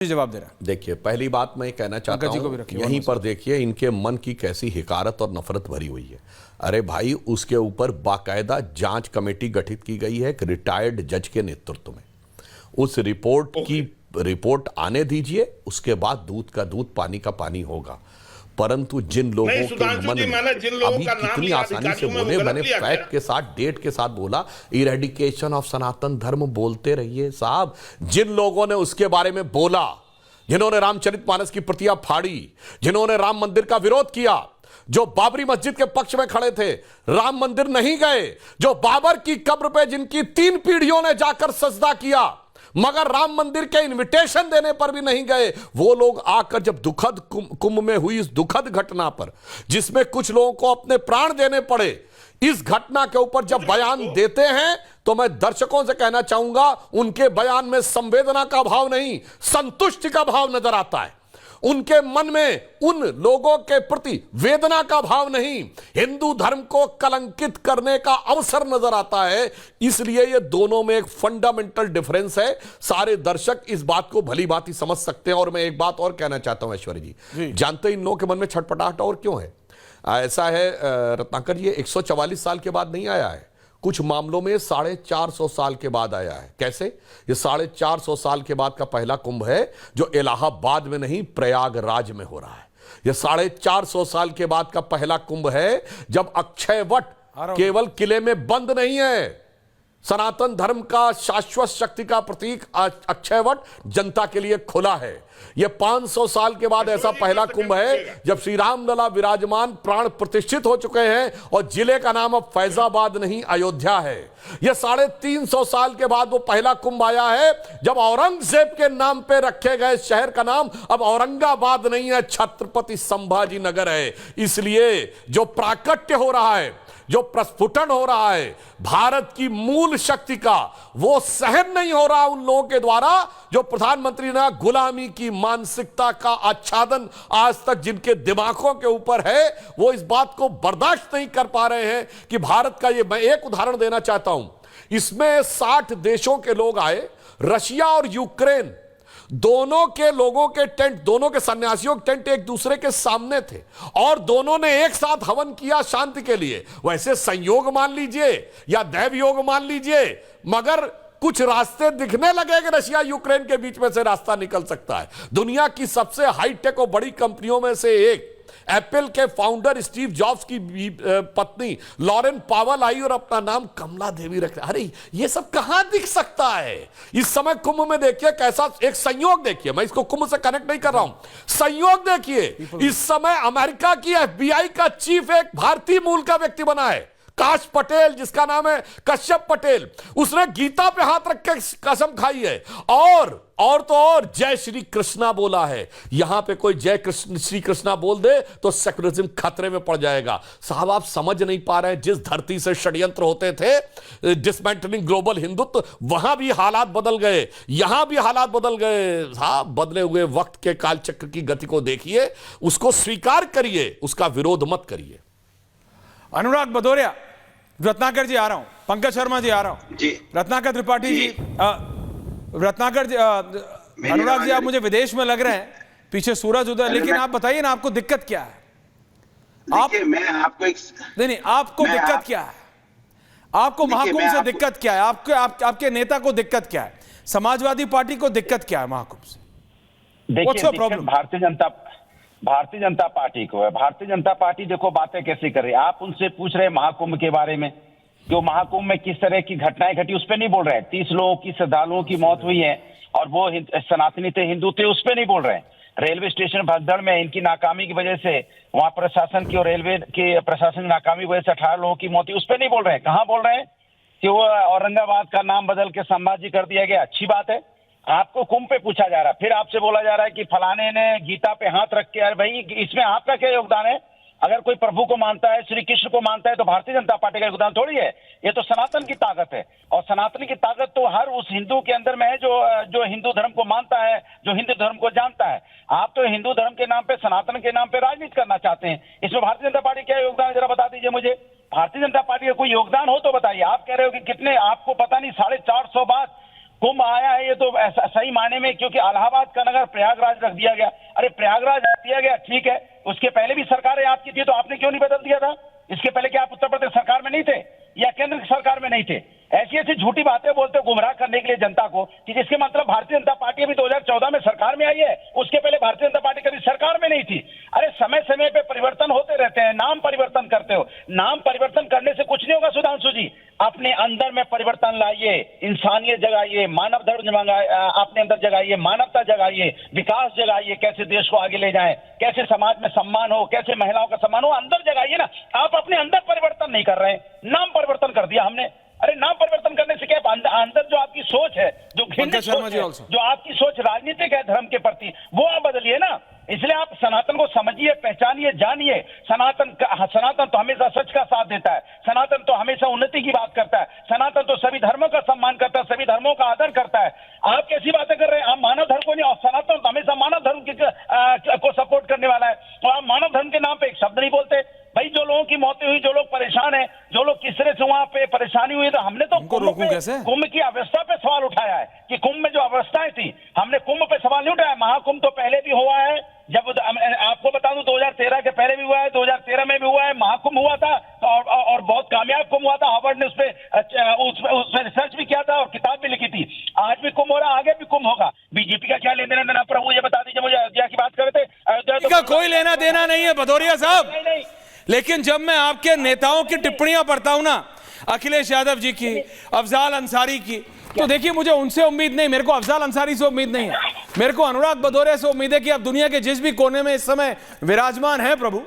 जवाब दे रहा है। देखिए, पहली बात मैं कहना चाहता हूं, यहीं पर देखिए इनके मन की कैसी हिकारत और नफरत भरी हुई है। अरे भाई, उसके ऊपर बाकायदा जांच कमेटी गठित की गई है एक रिटायर्ड जज के नेतृत्व में। उस रिपोर्ट आने दीजिए, उसके बाद दूध का दूध पानी का पानी होगा। परंतु जिन लोगों के मन में अभी कितनी आसानी से बोले, मैंने फैक्ट के साथ, डेट के साथ बोला, इरेडिकेशन ऑफ सनातन धर्म बोलते रहिए साहब। जिन लोगों ने उसके बारे में बोला, जिन्होंने रामचरितमानस की प्रतियां फाड़ी, जिन्होंने राम मंदिर का विरोध किया, जो बाबरी मस्जिद के पक्ष में खड़े थे, राम मंदिर नहीं गए, जो बाबर की कब्र पे जिनकी 3 पीढ़ियों ने जाकर सजदा किया मगर राम मंदिर के इनविटेशन देने पर भी नहीं गए, वो लोग आकर जब दुखद कुंभ में हुई इस दुखद घटना पर, जिसमें कुछ लोगों को अपने प्राण देने पड़े, इस घटना के ऊपर जब बयान देते हैं तो मैं दर्शकों से कहना चाहूंगा, उनके बयान में संवेदना का भाव नहीं, संतुष्टि का भाव नजर आता है। उनके मन में उन लोगों के प्रति वेदना का भाव नहीं, हिंदू धर्म को कलंकित करने का अवसर नजर आता है। इसलिए ये दोनों में एक फंडामेंटल डिफरेंस है। सारे दर्शक इस बात को भली भांति समझ सकते हैं। और मैं एक बात और कहना चाहता हूं ऐश्वर्य जी, जानते हैं इन लोगों के मन में छटपटाहट और क्यों है? ऐसा है रत्नाकर जी, 144 साल के बाद नहीं आया है, कुछ मामलों में 450 साल के बाद आया है। कैसे? ये 450 साल के बाद का पहला कुंभ है जो इलाहाबाद में नहीं, प्रयागराज में हो रहा है। ये 450 साल के बाद का पहला कुंभ है जब अक्षय वट केवल किले में बंद नहीं है, सनातन धर्म का शाश्वत शक्ति का प्रतीक अक्षय वट जनता के लिए खुला है। यह 500 साल के बाद ऐसा पहला कुंभ है जब श्री राम लला विराजमान, प्राण प्रतिष्ठित हो चुके हैं और जिले का नाम अब फैजाबाद नहीं, अयोध्या है। यह 350 साल के बाद वो पहला कुंभ आया है जब औरंगजेब के नाम पे रखे गए शहर का नाम अब औरंगाबाद नहीं है, छत्रपति संभाजी नगर है। इसलिए जो प्राकट्य हो रहा है, जो प्रस्फुटन हो रहा है भारत की मूल शक्ति का, वो सहन नहीं हो रहा उन लोगों के द्वारा जो प्रधानमंत्री ने गुलामी की मानसिकता का आच्छादन आज तक जिनके दिमागों के ऊपर है, वो इस बात को बर्दाश्त नहीं कर पा रहे हैं कि भारत का ये, मैं एक उदाहरण देना चाहता हूं, इसमें 60 देशों के लोग आए, रशिया और यूक्रेन दोनों के लोगों के टेंट, दोनों के सन्यासियों के टेंट एक दूसरे के सामने थे और दोनों ने एक साथ हवन किया शांति के लिए। वैसे संयोग मान लीजिए या दैव योग मान लीजिए, मगर कुछ रास्ते दिखने लगे कि रशिया यूक्रेन के बीच में से रास्ता निकल सकता है। दुनिया की सबसे हाईटेक और बड़ी कंपनियों में से एक एप्पल के फाउंडर स्टीव जॉब्स की पत्नी लॉरेन पावल आई और अपना नाम कमला देवी रख। अरे ये सब कहां दिख सकता है? इस समय कुंभ में देखिए कैसा एक संयोग, देखिए मैं इसको कुंभ से कनेक्ट नहीं कर रहा हूं, संयोग देखिए, इस समय अमेरिका की एफबीआई का चीफ एक भारतीय मूल का व्यक्ति बना है, काश पटेल, जिसका नाम है कश्यप पटेल। उसने गीता पे हाथ रख के कसम खाई है और तो और जय श्री कृष्णा बोला है। यहां पे कोई जय कृष्ण श्री कृष्णा बोल दे तो सेकुलरिज्म खतरे में पड़ जाएगा। साहब आप समझ नहीं पा रहे हैं, जिस धरती से षड्यंत्र होते थे, डिसमेंटलिंग ग्लोबल हिंदुत्व, वहां भी हालात बदल गए, यहां भी हालात बदल गए। साहब बदले हुए वक्त के कालचक्र की गति को देखिए, उसको स्वीकार करिए, उसका विरोध मत करिए। अनुराग भदौरिया, रत्नाकर जी आ रहा हूं, पंकज शर्मा जी आ रहा हूं जी, रत्नाकर त्रिपाठी जी, रत्नाकर जी, अनुराग जी आप मुझे विदेश में लग रहे हैं, पीछे सूरज उदय, लेकिन आप बताइए ना आपको दिक्कत क्या है? आप मैं आपको एक नहीं, आपको दिक्कत क्या है? आपको महाकुंभ से दिक्कत क्या है? आपके नेता को दिक्कत क्या है? समाजवादी पार्टी को दिक्कत क्या है महाकुंभ से? देखिए, भारतीय जनता पार्टी को है। भारतीय जनता पार्टी देखो बातें कैसे कर रही है। आप उनसे पूछ रहे महाकुंभ के बारे में, जो महाकुंभ में किस तरह की घटनाएं घटी उस पर नहीं बोल रहे हैं। 30 लोगों की, श्रद्धालुओं की मौत हुई है और वो सनातनी थे, हिंदू थे, उस पर नहीं बोल रहे हैं। रेलवे स्टेशन भगदड़ में इनकी नाकामी की वजह से, वहां प्रशासन की और रेलवे के प्रशासन की नाकामी की वजह से 18 लोगों की मौत हुई, उस पर नहीं बोल रहे हैं। कहाँ बोल रहे हैं कि वो औरंगाबाद का नाम बदल के संभाजी कर दिया गया, अच्छी बात है। आपको कुंभ पे पूछा जा रहा है, फिर आपसे बोला जा रहा है कि फलाने ने गीता पे हाथ रख के, अरे भाई इसमें आपका क्या योगदान है? अगर कोई प्रभु को मानता है, श्री कृष्ण को मानता है, तो भारतीय जनता पार्टी का योगदान थोड़ी है। ये तो सनातन की ताकत है और सनातन की ताकत तो हर उस हिंदू के अंदर में है जो हिंदू धर्म को मानता है, जो हिंदू धर्म को जानता है। आप तो हिंदू धर्म के नाम पे, सनातन के नाम पे राजनीति करना चाहते हैं। इसमें भारतीय जनता पार्टी क्या योगदान है, जरा बता दीजिए मुझे। भारतीय जनता पार्टी का कोई योगदान हो तो बताइए। आप कह रहे हो कि कितने, आपको पता नहीं 450 बार कुंभ आया है, ये तो ऐसा सही माने में, क्योंकि इलाहाबाद का नगर प्रयागराज रख दिया गया। अरे प्रयागराज रख दिया गया, ठीक है, उसके पहले भी सरकारें आपकी थी, तो आपने क्यों नहीं बदल दिया था? इसके पहले क्या आप उत्तर प्रदेश सरकार में नहीं थे या केंद्र की सरकार में नहीं थे? ऐसी ऐसी झूठी बातें बोलते हो गुमराह करने के लिए जनता को, कि जिसके मतलब भारतीय जनता पार्टी अभी 2014 में सरकार में आई है, उसके पहले भारतीय जनता पार्टी कभी सरकार में नहीं थी। अरे समय समय पे परिवर्तन होते रहते हैं, नाम परिवर्तन करते हो। नाम परिवर्तन करने से कुछ नहीं होगा सुधांशु जी। अपने अंदर में परिवर्तन लाइए, इंसानियत जगाइए, मानव धर्म अपने अंदर जगाइए, मानवता जगाइए, विकास जगाइए, कैसे देश को आगे ले जाएं, कैसे समाज में सम्मान हो, कैसे महिलाओं का सम्मान हो, अंदर जगाइए ना। आप अपने अंदर परिवर्तन नहीं कर रहे हैं, नाम परिवर्तन कर दिया हमने। अरे नाम परिवर्तन करने से क्या, अंदर जो आपकी सोच है, जो घृणित सोच है, जो आपकी सोच राजनीतिक है धर्म के प्रति, वो आप बदलिए ना। इसलिए आप सनातन को समझिए, पहचानिए, जानिए। सनातन तो हमेशा सच का साथ देता है, सनातन तो हमेशा उन्नति की बात करता है, सनातन तो सभी धर्मों का सम्मान करता है, सभी धर्मों का आदर करता है। आप कैसी बातें कर रहे हैं? आप मानव धर्म को नहीं, और सनातन तो हमेशा मानव धर्म को सपोर्ट करने वाला है, और आप मानव धर्म के नाम पे एक शब्द नहीं बोलते। भाई जो लोगों की मौतें हुई, जो लोग परेशान हैं, जो लोग किस तरह से वहां पे परेशानी हुई, तो हमने तो कुंभ की अवस्था पे सवाल उठाया है कि कुंभ में जो अवस्थाएं थी, हमने कुंभ पे सवाल नहीं उठाया। महाकुंभ तो पहले भी हुआ है, जब आपको बता दूं 2013 के पहले भी हुआ है, 2013 में भी हुआ है, महाकुंभ हुआ था, और बहुत कामयाब कुंभ हुआ था। हार्वर्ड ने उसपे रिसर्च भी किया था और किताब भी लिखी थी। आज भी कुंभ हो रहा है, आगे भी कुंभ होगा। बीजेपी का क्या लेना देना? प्रभु ये बता दीजिए मुझे, अयोध्या की बात कर रहे थे, अयोध्या का कोई लेना देना नहीं है भदौरिया साहब। नहीं, लेकिन जब मैं आपके नेताओं की टिप्पणियां पढ़ता हूं ना, अखिलेश यादव जी की, अफजाल अंसारी की, तो देखिए मुझे उनसे उम्मीद नहीं, मेरे को अफजाल अंसारी से उम्मीद नहीं है, मेरे को अनुराग भदौरिया से उम्मीद है कि आप दुनिया के जिस भी कोने में इस समय विराजमान है प्रभु,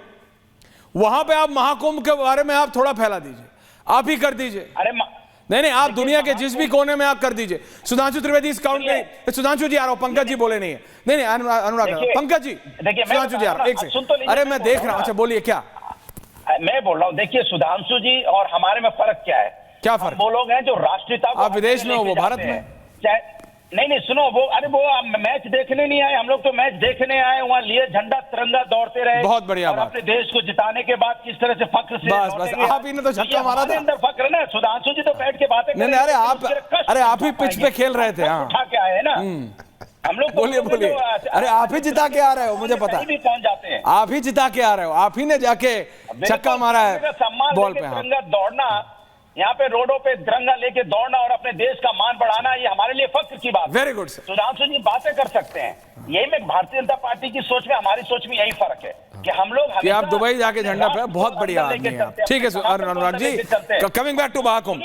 वहां पे आप महाकुंभ के बारे में आप थोड़ा फैला दीजिए, आप ही कर दीजिए। अरे नहीं, आप दुनिया के जिस भी कोने में आप कर दीजिए। सुधांशु त्रिवेदी इस काउंट में, सुधांशु जी आ रहा हूं, पंकज जी बोले नहीं है। नहीं, अनुराग, पंकज जी, सुधांशु जी आ रहा हूं, एक सेकंड। अरे मैं देख रहा हूं, अच्छा बोलिए। क्या मैं बोल रहा हूँ, देखिए सुधांशु जी और हमारे में फर्क क्या है? क्या फर्क? वो लोग हैं जो राष्ट्रीयता को, आप विदेश में हो, वो भारत में। नहीं सुनो, वो मैच देखने नहीं आए, हम लोग तो मैच देखने आए, वहाँ लिए झंडा तिरंगा दौड़ते रहे। बहुत बढ़िया बात। अपने देश को जिताने के बाद किस तरह से फख्र से, बस आप ही ने तो छक्का मारा था। अंदर फख्र है ना। सुधांशु जी तो बैठ के बातें नहीं, अरे आप ही पिच पे खेल रहे थे। हाँ, उठा के आए ना हम लोग। बोलिए। अरे आप ही जिता के आ रहे हो, मुझे पता है, पहुंच जाते हैं। आप ही जिता के आ रहे हो, आप ही ने जाके छक्का मारा है बॉल पे। तिरंगा दौड़ना, यहाँ पे रोडों पे तिरंगा लेके दौड़ना और अपने देश का मान बढ़ाना, ये हमारे लिए फख्र की बात। Very good sir. Sudhanshu ji बातें कर सकते हैं, यही में भारतीय जनता पार्टी की सोच में, हमारी सोच में यही फर्क है कि हम लोग, आप दुबई जाके झंडा पे, बहुत बढ़िया आदमी है। ठीक है Anurag ji, coming back to Mahakumbh,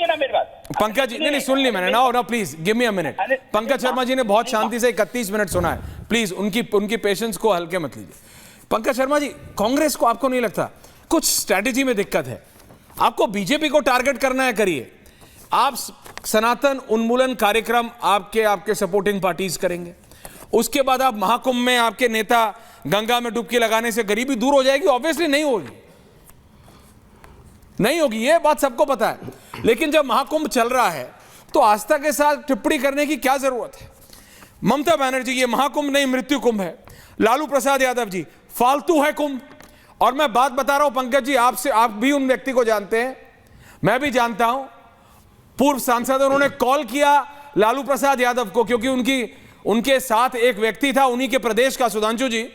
Pankaj ji, नहीं सुन ली मैंने ना, please give me a minute. Pankaj Sharma ji ने बहुत शांति से 31 मिनट सुना है, प्लीज उनकी पेशेंस को हल्के मत लीजिए। पंकज शर्मा जी, कांग्रेस को आपको नहीं लगता कुछ स्ट्रैटेजी में दिक्कत है? आपको बीजेपी को टारगेट करना है, करिए। आप सनातन उन्मूलन कार्यक्रम आपके सपोर्टिंग पार्टीज करेंगे, उसके बाद आप महाकुंभ में आपके नेता गंगा में डुबकी लगाने से गरीबी दूर हो जाएगी? ऑब्वियसली नहीं होगी, ये बात सबको पता है। लेकिन जब महाकुंभ चल रहा है तो आस्था के साथ टिप्पणी करने की क्या जरूरत है? ममता बनर्जी, ये महाकुंभ नहीं मृत्यु कुंभ है। लालू प्रसाद यादव जी, फालतू है कुंभ। और मैं बात बता रहा हूं पंकज जी, आप भी उन व्यक्ति को जानते हैं, मैं भी जानता हूं, पूर्व सांसद, उन्होंने कॉल किया लालू प्रसाद यादव को, क्योंकि उनके साथ एक व्यक्ति था उन्हीं के प्रदेश का, सुधांशु जी,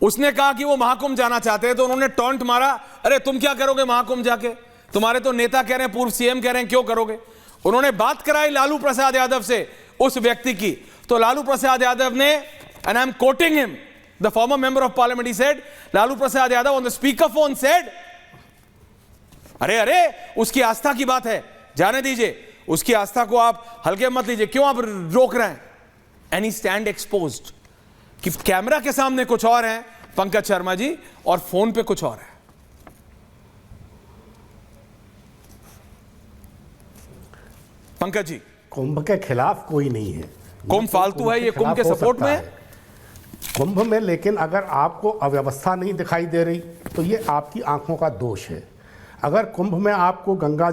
उसने कहा कि वो महाकुंभ जाना चाहते हैं, तो उन्होंने टॉन्ट मारा, अरे तुम क्या करोगे महाकुंभ जाके, तुम्हारे तो नेता कह रहे हैं, पूर्व सीएम कह रहे हैं, क्यों करोगे? उन्होंने बात कराई लालू प्रसाद यादव से, उस व्यक्ति की, तो लालू प्रसाद यादव ने, and I am quoting him, the former member of parliament, he said, Lalu Prasad Yadav on the speakerphone said, अरे उसकी आस्था की बात है, जाने दीजिए, उसकी आस्था को आप हल्के मत लीजिए, क्यों आप रोक रहे हैं? And he stand exposed कि कैमरा के सामने कुछ और है पंकज शर्मा जी, और फोन पे कुछ और है। पंकज जी, कुंभ के खिलाफ कोई नहीं है, कुंभ फालतू है, ये कुंभ के सपोर्ट में है कुंभ में। लेकिन अगर आपको अव्यवस्था नहीं दिखाई दे रही तो ये आपकी आंखों का दोष है। अगर कुंभ में आपको गंगा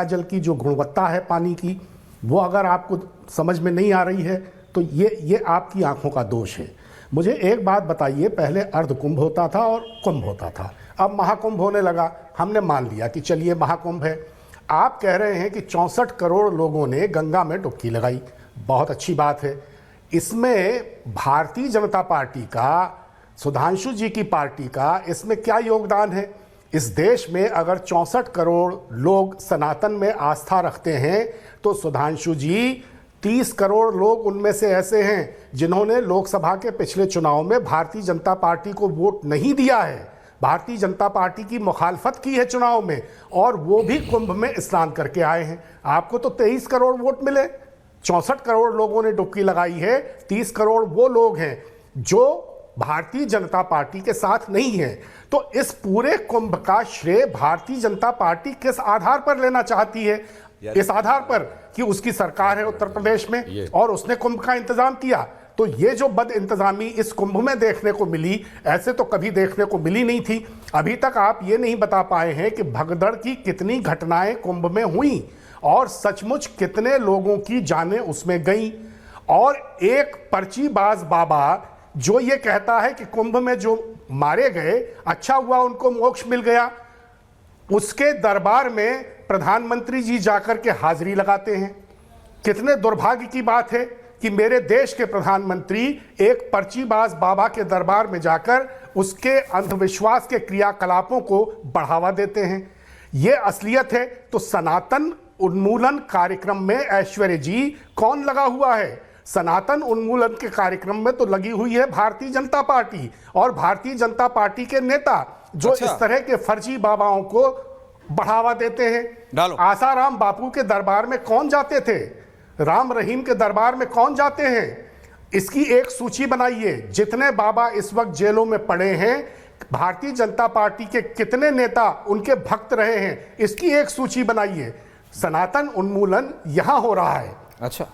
जल की जो गुणवत्ता है पानी की, वो अगर आपको समझ में नहीं आ रही है तो ये आपकी आंखों का दोष है। मुझे एक बात बताइए, पहले अर्ध कुंभ होता था और कुंभ होता था, अब महाकुंभ होने लगा, हमने मान लिया कि चलिए महाकुंभ है। आप कह रहे हैं कि 64 करोड़ लोगों ने गंगा में डुबकी लगाई, बहुत अच्छी बात है। इसमें भारतीय जनता पार्टी का, सुधांशु जी की पार्टी का इसमें क्या योगदान है? इस देश में अगर 64 करोड़ लोग सनातन में आस्था रखते हैं तो सुधांशु जी 30 करोड़ लोग उनमें से ऐसे हैं जिन्होंने लोकसभा के पिछले चुनाव में भारतीय जनता पार्टी को वोट नहीं दिया है, भारतीय जनता पार्टी की मुखालफत की है चुनाव में, और वो भी कुंभ में स्नान करके आए हैं। आपको तो 23 करोड़ वोट मिले, 64 करोड़ लोगों ने डुबकी लगाई है। 30 करोड़ वो लोग हैं जो भारतीय जनता पार्टी के साथ नहीं है। तो इस पूरे कुंभ का श्रेय भारतीय जनता पार्टी किस आधार पर लेना चाहती है? इस आधार पर कि उसकी सरकार है उत्तर प्रदेश में और उसने कुंभ का इंतजाम किया। तो ये जो बद इंतजामी इस कुंभ में देखने को मिली, ऐसे तो कभी देखने को मिली नहीं थी। अभी तक आप ये नहीं बता पाए हैं कि भगदड़ की कितनी घटनाएं कुंभ में हुई और सचमुच कितने लोगों की जानें उसमें गई। और एक पर्चीबाज बाबा जो ये कहता है कि कुंभ में जो मारे गए अच्छा हुआ उनको मोक्ष मिल गया, उसके दरबार में प्रधानमंत्री जी जाकर के हाजिरी लगाते हैं। कितने दुर्भाग्य की बात है कि मेरे देश के प्रधानमंत्री एक पर्चीबाज बाबा के दरबार में जाकर उसके अंधविश्वास के क्रियाकलापों को बढ़ावा देते हैं। ये असलियत है। तो सनातन उन्मूलन कार्यक्रम में ऐश्वर्य जी कौन लगा हुआ है? सनातन उन्मूलन के कार्यक्रम में तो लगी हुई है भारतीय जनता पार्टी और भारतीय जनता पार्टी के नेता जो इस तरह के फर्जी बाबाओं को बढ़ावा देते हैं। आसाराम बापू के दरबार में कौन जाते थे? राम रहीम के दरबार में कौन जाते हैं? इसकी एक सूची बनाइए। जितने बाबा इस वक्त जेलों में पड़े हैं, भारतीय जनता पार्टी के कितने नेता उनके भक्त रहे हैं, इसकी एक सूची बनाइए। सनातन उन्मूलन यहां हो रहा है। अच्छा।